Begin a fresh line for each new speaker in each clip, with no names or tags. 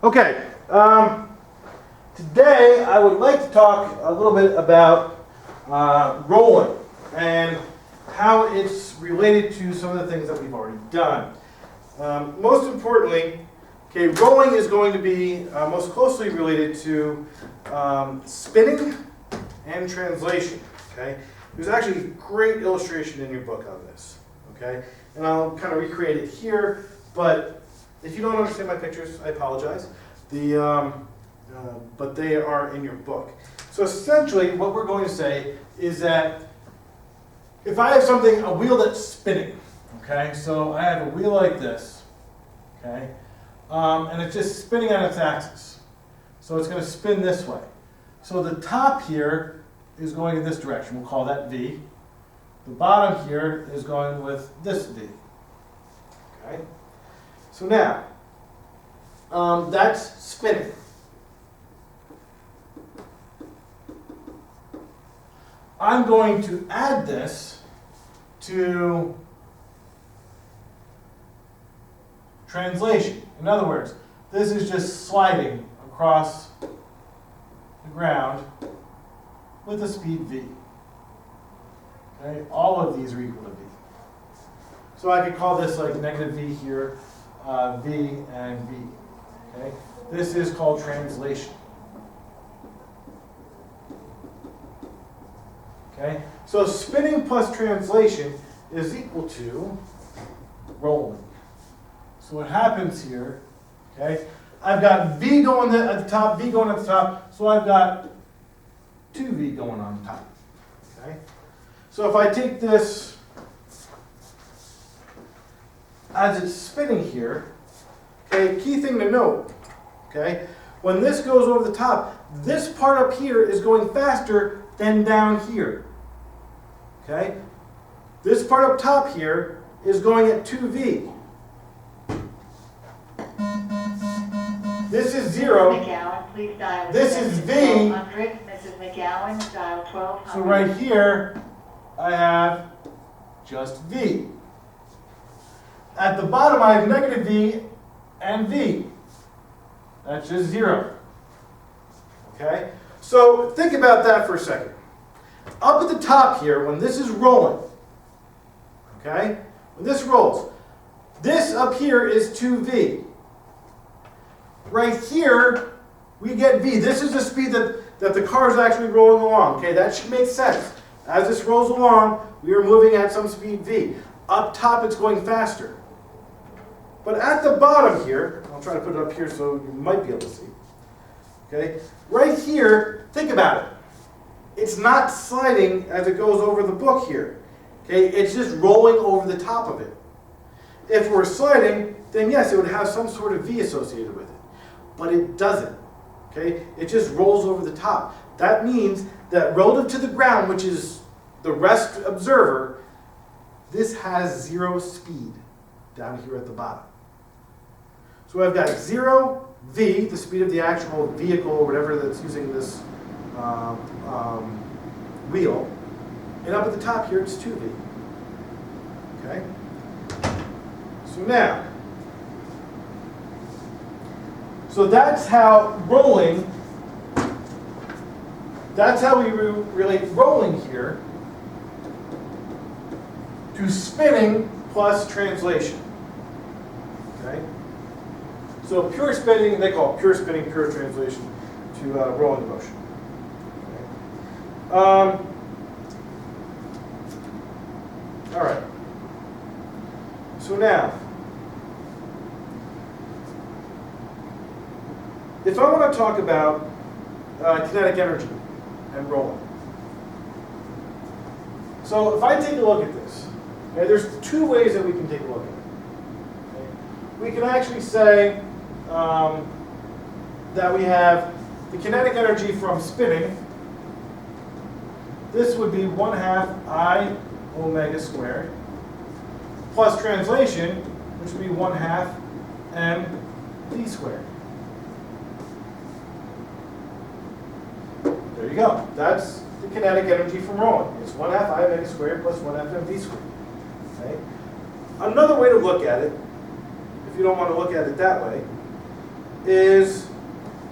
Okay, today I would like to talk a little bit about rolling and how it's related to some of the things that we've already done. Most importantly, okay, rolling is going to be most closely related to spinning and translation. Okay, there's actually a great illustration in your book on this. Okay, and I'll kind of recreate it here, but if you don't understand my pictures, I apologize. But they are in your book. So essentially, what we're going to say is that if I have something, a wheel that's spinning, okay, so I have a wheel like this, okay, and it's just spinning on its axis. So it's going to spin this way. So the top here is going in this direction. We'll call that V. The bottom here is going with this V. Okay. So now, that's spinning. I'm going to add this to translation. In other words, this is just sliding across the ground with a speed v. Okay? All of these are equal to v. So I could call this like negative v here, v and v. Okay? This is called translation. Okay? So spinning plus translation is equal to rolling. So what happens here, okay, I've got v going at the top, v going at the top, so I've got 2v going on top. Okay? So if I take this as it's spinning here, okay, key thing to note, okay, when this goes over the top, this part up here is going faster than down here. Okay? This part up top here is going at 2v. This is 0.
McGowan, please dial
This is V.
1200. Mrs. McGowan, dial 1200.
So right here, I have just v. At the bottom, I have negative v and v. That's just 0. Okay? So think about that for a second. Up at the top here, when this is rolling, okay? When this rolls, this up here is 2v. Right here, we get v. This is the speed that the car is actually rolling along. Okay, that should make sense. As this rolls along, we are moving at some speed v. Up top, it's going faster. But at the bottom here, I'll try to put it up here so you might be able to see. Okay, right here, think about it. It's not sliding as it goes over the book here. Okay, it's just rolling over the top of it. If we're sliding, then yes, it would have some sort of v associated with it. But it doesn't. Okay, it just rolls over the top. That means that relative to the ground, which is the rest observer, this has 0 speed down here at the bottom. So I've got 0 v, the speed of the actual vehicle or whatever that's using this wheel, and up at the top here it's 2v. Okay? So now, so that's how rolling, that's how we relate rolling here to spinning plus translation. Okay? So pure spinning, they call it pure spinning, pure translation to rolling motion. Okay? All right. So now, if I want to talk about kinetic energy and rolling. So if I take a look at this, okay, there's 2 ways that we can take a look at it. Okay? We can actually say that we have the kinetic energy from spinning. This would be 1/2 I omega squared plus translation, which would be 1/2 m v squared. There you go. That's the kinetic energy from rolling. It's 1/2 I omega squared plus 1/2 m v squared. Okay? Another way to look at it, if you don't want to look at it that way, is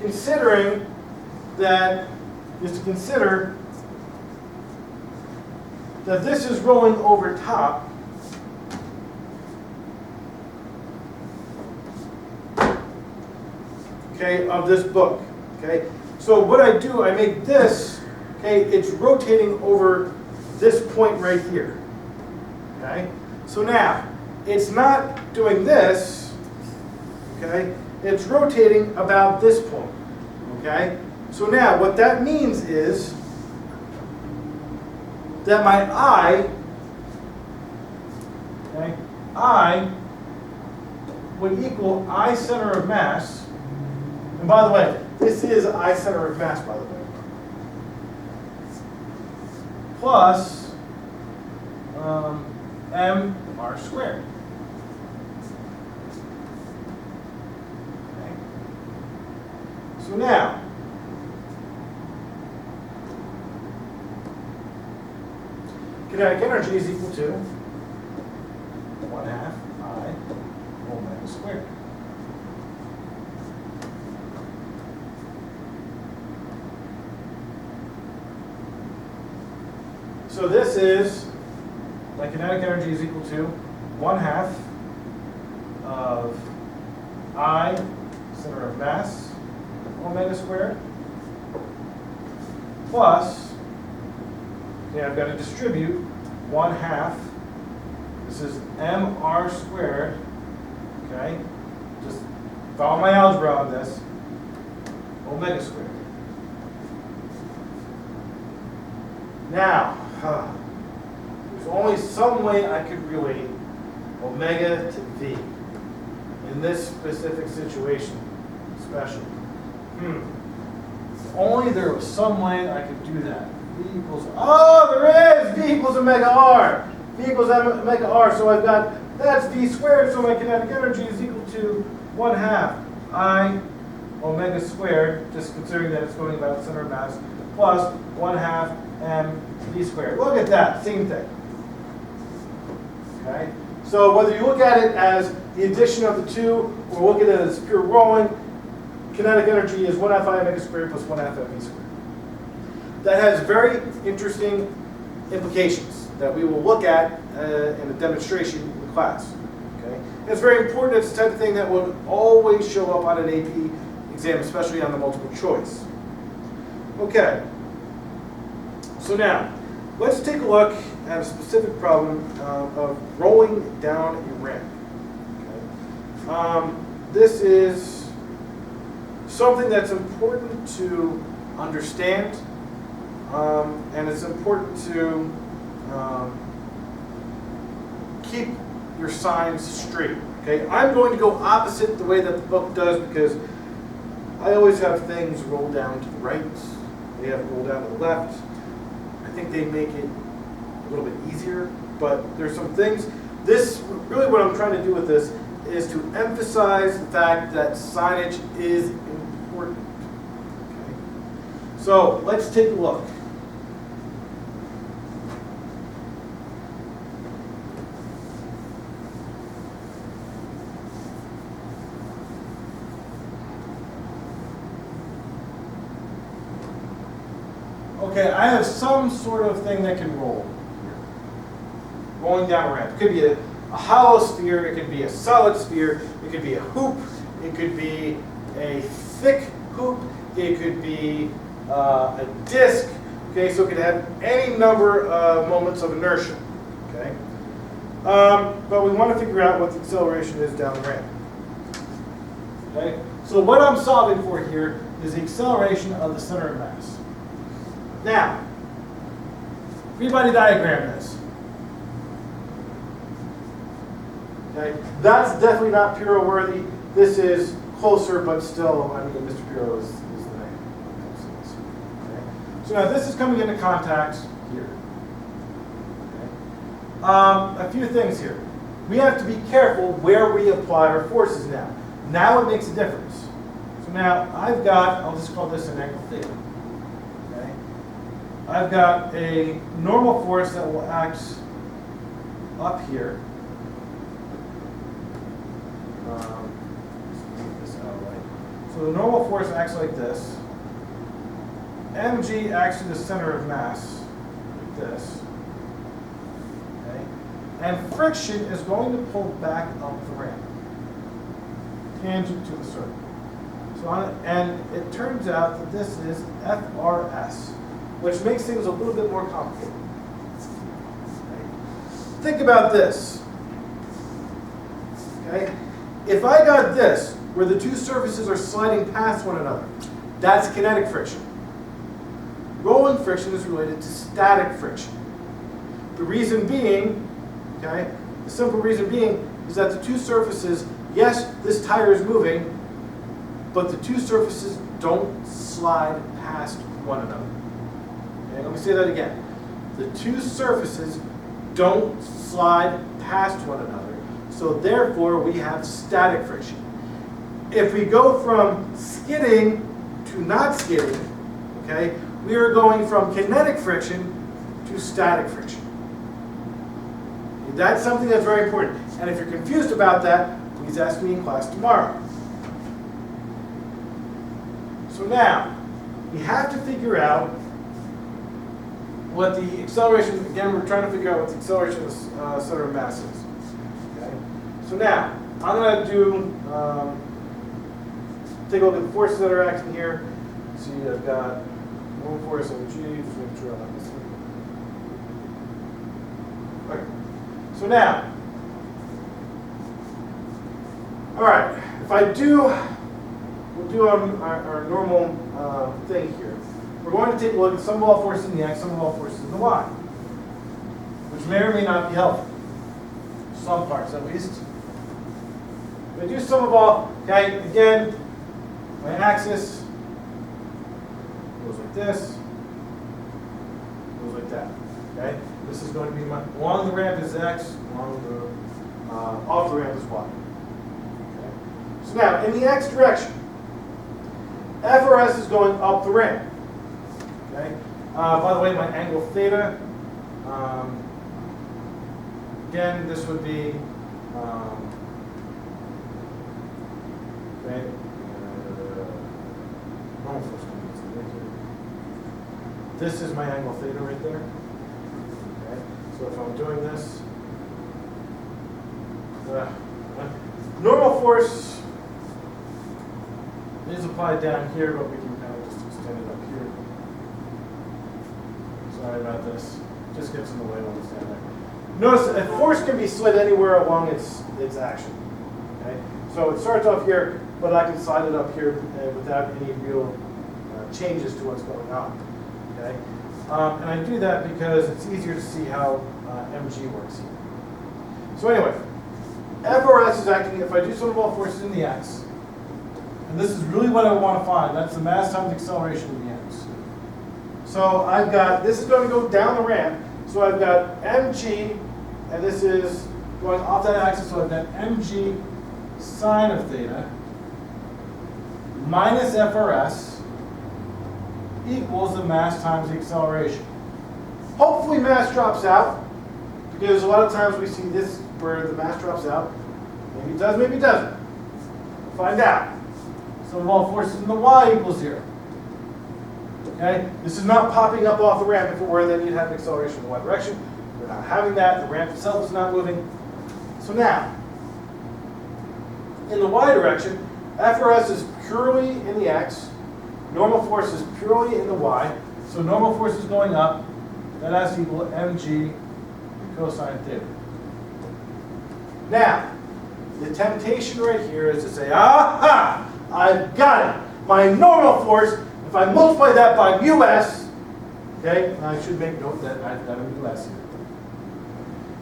considering that, is to consider that this is rolling over top okay, of this book. Okay, so what I do, I make this, okay, it's rotating over this point right here. Okay, so now it's not doing this. Okay, it's rotating about this point. Okay, so now what that means is that my I, okay, I would equal I center of mass. And by the way, this is I center of mass, by the way. Plus mr squared. Okay. So now, kinetic energy is equal to 1/2 I omega squared. So this is, my kinetic energy is equal to 1/2 of I center of mass omega squared plus, okay, I've got to distribute 1/2. This is mr squared. Okay, just follow my algebra on this. Omega squared. Now, there's only some way I could relate omega to v in this specific situation, especially. If only there was some way I could do that. V equals, oh, there is! V equals omega r. V equals omega r, so I've got, that's v squared, so my kinetic energy is equal to 1/2 I omega squared, just considering that it's going about the center of mass, plus 1/2 m v squared. Look at that, same thing. Okay? So whether you look at it as the addition of the two, or look at it as pure rolling, kinetic energy is 1/2 I omega squared plus 1/2 m v squared. That has very interesting implications that we will look at in a demonstration in class. Okay? It's very important. It's the type of thing that will always show up on an AP exam, especially on the multiple choice. Okay. So now, let's take a look at a specific problem of rolling down a ramp. Okay. This is something that's important to understand, and it's important to keep your signs straight. Okay, I'm going to go opposite the way that the book does because I always have things roll down to the right. They have roll down to the left. I think they make it a little bit easier, but there's some things. This, really what I'm trying to do with this is to emphasize the fact that signage is important. Okay. So let's take a look. Okay, I have some sort of thing that can roll here. Rolling down a ramp. It could be a hollow sphere, it could be a solid sphere, it could be a hoop, it could be a thick hoop, it could be a disc. Okay, so it could have any number of moments of inertia. Okay, but we want to figure out what the acceleration is down the ramp. Okay, so what I'm solving for here is the acceleration of the center of mass. Now, free-body diagram this. Okay, that's definitely not Piro worthy. This is closer, but still, I mean, Mr. Piro is the name. Okay. So now this is coming into contact here. Okay. A few things here. We have to be careful where we apply our forces now. Now it makes a difference. So now I've got, I'll just call this an angle theta. I've got a normal force that will act up here. Let's move this out right. So the normal force acts like this. mg acts to the center of mass, like this. Okay? And friction is going to pull back up the ramp, tangent to the circle. So and it turns out that this is FRS, which makes things a little bit more complicated. Okay? Think about this. Okay? If I got this, where the two surfaces are sliding past one another, that's kinetic friction. Rolling friction is related to static friction. The reason being, okay, the simple reason being is that the two surfaces, yes, this tire is moving, but the two surfaces don't slide past one another. Okay, let me say that again. The two surfaces don't slide past one another, so therefore we have static friction. If we go from skidding to not skidding, okay, we are going from kinetic friction to static friction. That's something that's very important. And if you're confused about that, please ask me in class tomorrow. So now, we have to figure out what the acceleration, again, we're trying to figure out what the acceleration of the center of mass is. Okay? So now, I'm going to do, take a look at the forces that are acting here. See, I've got one force mg, just make sure I'm not missing. Okay. So now, all right, if I do, we'll do our normal thing here. We're going to take a look at sum of all forces in the x, sum of all forces in the y, which may or may not be helpful. Some parts, at least. If I do sum of all, okay, again, my axis goes like this, goes like that. Okay, this is going to be my along the ramp is x, along the off the ramp is y. Okay? So now in the x direction, FRS is going up the ramp. Okay. By the way, my angle theta. Again, this would be okay. This is my angle theta right there. Okay. So if I'm doing this, normal force is applied down here, but we can kind of just extend it up here. Sorry about this. Just gets in the way when we stand there. Notice that force can be slid anywhere along its action. Okay. So it starts off here, but I can slide it up here without any real changes to what's going on. Okay? And I do that because it's easier to see how mg works here. So anyway, FRS is acting, if I do sum of all forces in the x, and this is really what I want to find, that's the mass times acceleration of the x. So I've got, this is going to go down the ramp, so I've got mg, and this is going off that axis, so I've got mg sine of theta minus FRS equals the mass times the acceleration. Hopefully mass drops out, because a lot of times we see this where the mass drops out. Maybe it does, maybe it doesn't. We'll find out. Sum of all forces in the y equals 0. Okay? This is not popping up off the ramp. If it were, then you'd have an acceleration in the y direction. We're not having that. The ramp itself is not moving. So now, in the y direction, FRS is purely in the x. Normal force is purely in the y. So normal force is going up. That has to equal mg cosine theta. Now, the temptation right here is to say, aha, I've got it. My normal force, if I multiply that by mus, okay, I should make note that I have a mus here.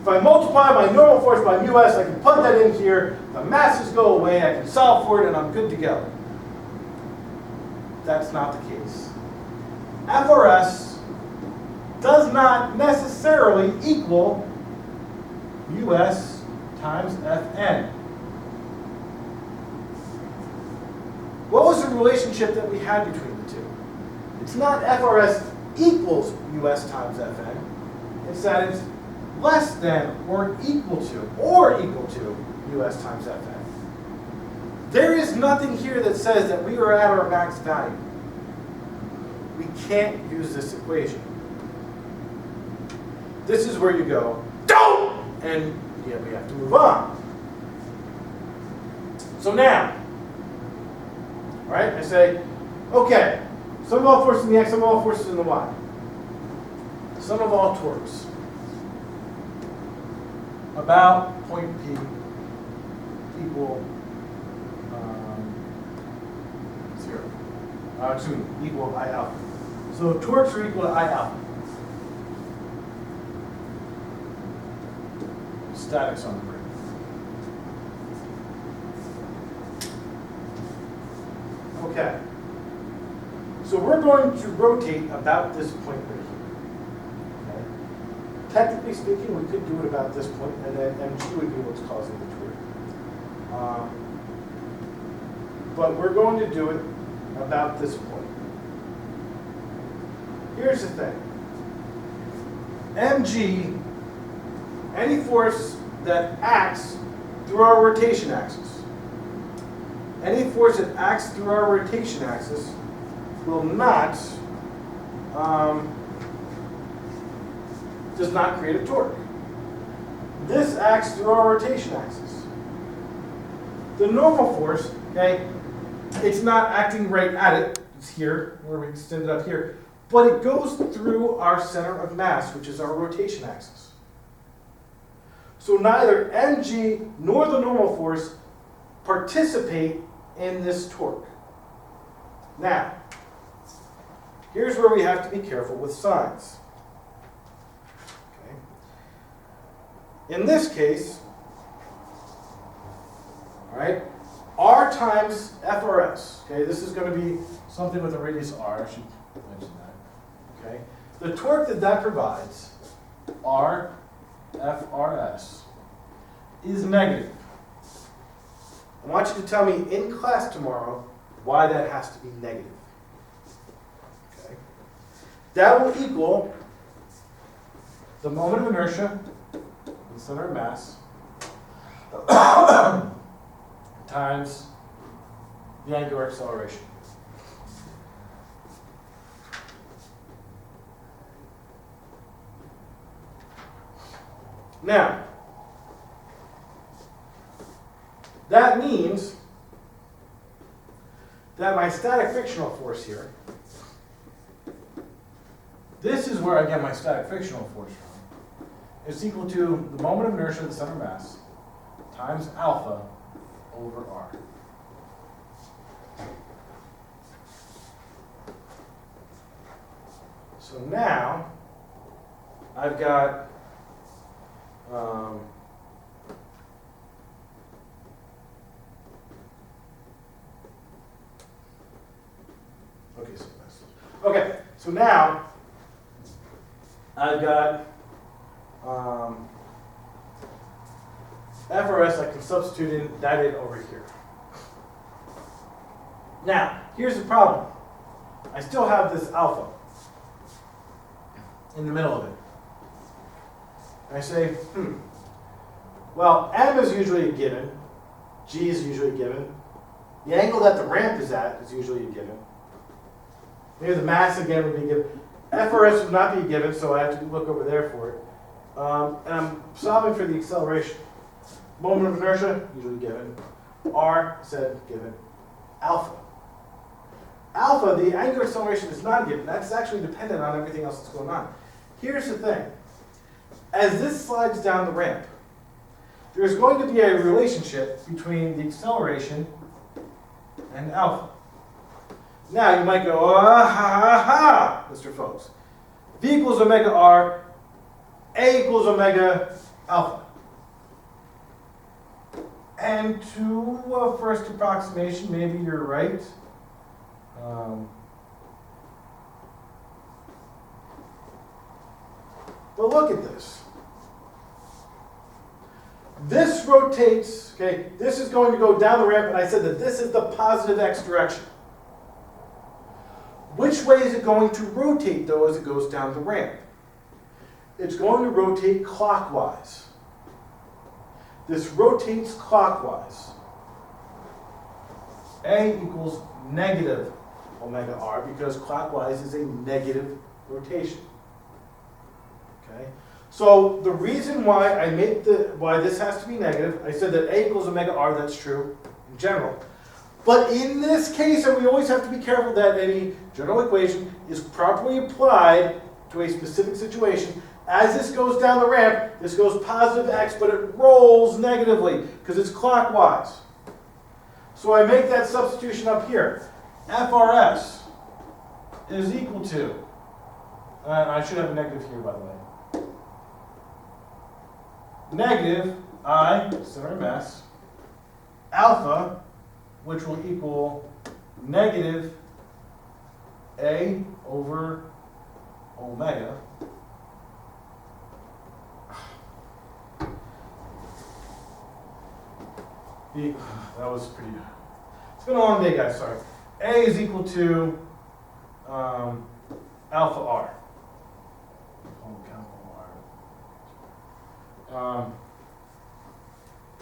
If I multiply my normal force by mus, I can plug that in here, the masses go away, I can solve for it, and I'm good to go. That's not the case. FRS does not necessarily equal mus times Fn. What was the relationship that we had between the two? It's not FRS equals mus times Fn. It's that it's less than or equal to mus times Fn. There is nothing here that says that we are at our max value. We can't use this equation. This is where you go, don't! And yeah, we have to move on. So now, all right, I say, okay, sum of all forces in the x, sum of all forces in the y. Sum of all torques about point P equal 0. Excuse me, equal I alpha. So torques are equal to I alpha. Statics on the brake. Okay. So we're going to rotate about this point right here. Okay. Technically speaking, we could do it about this point, and then mg would be what's causing the torque. But we're going to do it about this point. Here's the thing. mg, any force that acts through our rotation axis, any force that acts through our rotation axis will not, does not create a torque. This acts through our rotation axis. The normal force, okay, it's not acting right at it. It's here, where we extend it up here. But it goes through our center of mass, which is our rotation axis. So neither mg nor the normal force participate in this torque. Now, here's where we have to be careful with signs. Okay. In this case, all right, r times FRS. Okay, this is going to be something with a radius r. I should mention that. Okay, the torque that provides, r FRS, is negative. I want you to tell me in class tomorrow why that has to be negative. Okay. That will equal the moment of inertia, the center of mass, times the angular acceleration. Now, that means that my static frictional force here, this is where I get my static frictional force from, is equal to the moment of inertia of the center of mass times alpha over r. So now, I've got okay, so now I've got FRS. I can substitute that in over here. Now, here's the problem. I still have this alpha in the middle of it. I say, well, m is usually a given, g is usually a given, the angle that the ramp is at is usually a given. Maybe the mass again would be given. FRS would not be a given, so I have to look over there for it. And I'm solving for the acceleration. Moment of inertia, usually given. R, said given. Alpha. Alpha, the angular acceleration is not given. That's actually dependent on everything else that's going on. Here's the thing. As this slides down the ramp, there's going to be a relationship between the acceleration and alpha. Now you might go, oh, ha ha ha, Mr. Folks. V equals omega r, A equals omega alpha. And to a first approximation, maybe you're right. But look at this. This rotates, okay, this is going to go down the ramp, and I said that this is the positive x direction. Which way is it going to rotate, though, as it goes down the ramp? It's going to rotate clockwise. This rotates clockwise. A equals negative omega r because clockwise is a negative rotation. Okay? So the reason why I made why this has to be negative, I said that A equals omega r, that's true in general. But in this case, and we always have to be careful that any general equation is properly applied to a specific situation. As this goes down the ramp, this goes positive x, but it rolls negatively because it's clockwise. So I make that substitution up here. FRS is equal to, I should have a negative here, by the way. Negative I, center of mass, alpha, which will equal negative A over omega. That was pretty, it's been a long day, guys, sorry. A is equal to alpha r.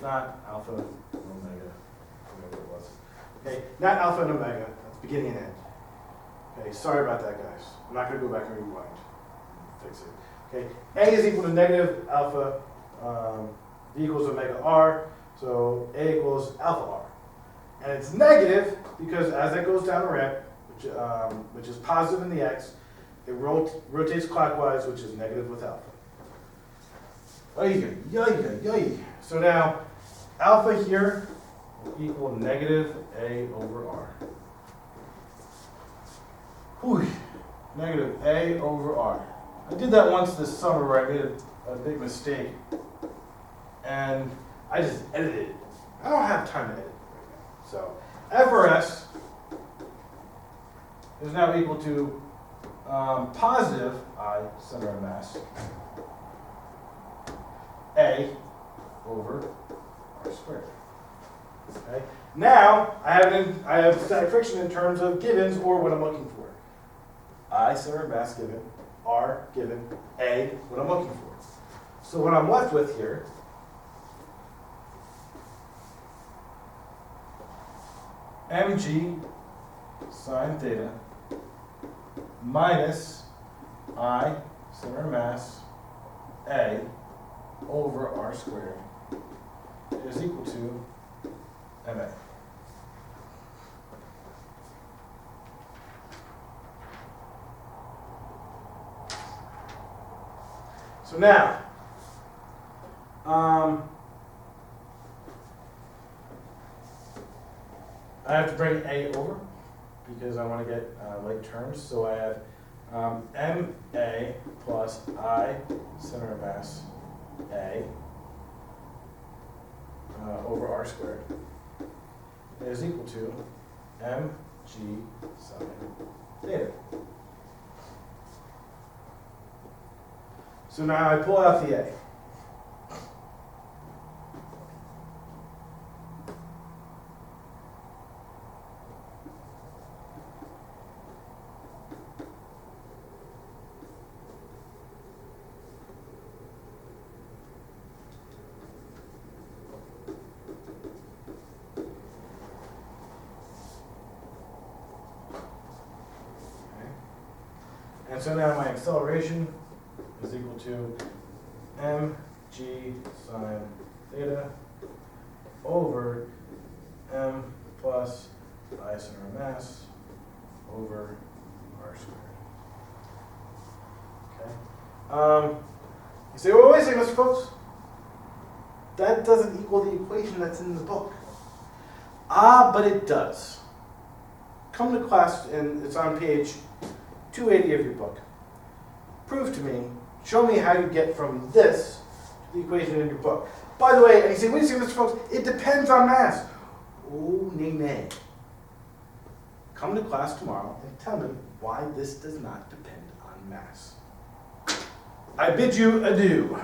Not alpha and omega, whatever it was. Okay, not alpha and omega, that's beginning and end. Okay, sorry about that, guys. I'm not going to go back and rewind. Fix it. Okay, A is equal to negative alpha, V equals omega r, so A equals alpha r. And it's negative because as it goes down the ramp, which is positive in the x, it rotates clockwise, which is negative with alpha. So now, alpha here will equal negative A over r. Whew. Negative A over r. I did that once this summer where I made a big mistake. And I just edited it. I don't have time to edit right now. So, FRS is now equal to positive I, center of mass, A over r squared. Okay. Now I have static friction in terms of givens or what I'm looking for. I, center of mass given, r given, A, what I'm looking for. So what I'm left with here mg sine theta minus I, center of mass, A over r squared is equal to ma. So now, I have to bring A over because I want to get like terms. So I have MA plus I, center of mass, A over r squared is equal to mg sine theta. So now I pull out the A. And so now my acceleration is equal to mg sine theta over m plus I center of mass over r squared. Okay. You say, well, wait a second, Mr. Folks. That doesn't equal the equation that's in the book. But it does. Come to class, and it's on page 280 of your book. Prove to me, show me how you get from this to the equation in your book. By the way, and you say, wait a second, Mr. Folks, it depends on mass. Oh, nay, nay. Come to class tomorrow and tell me why this does not depend on mass. I bid you adieu.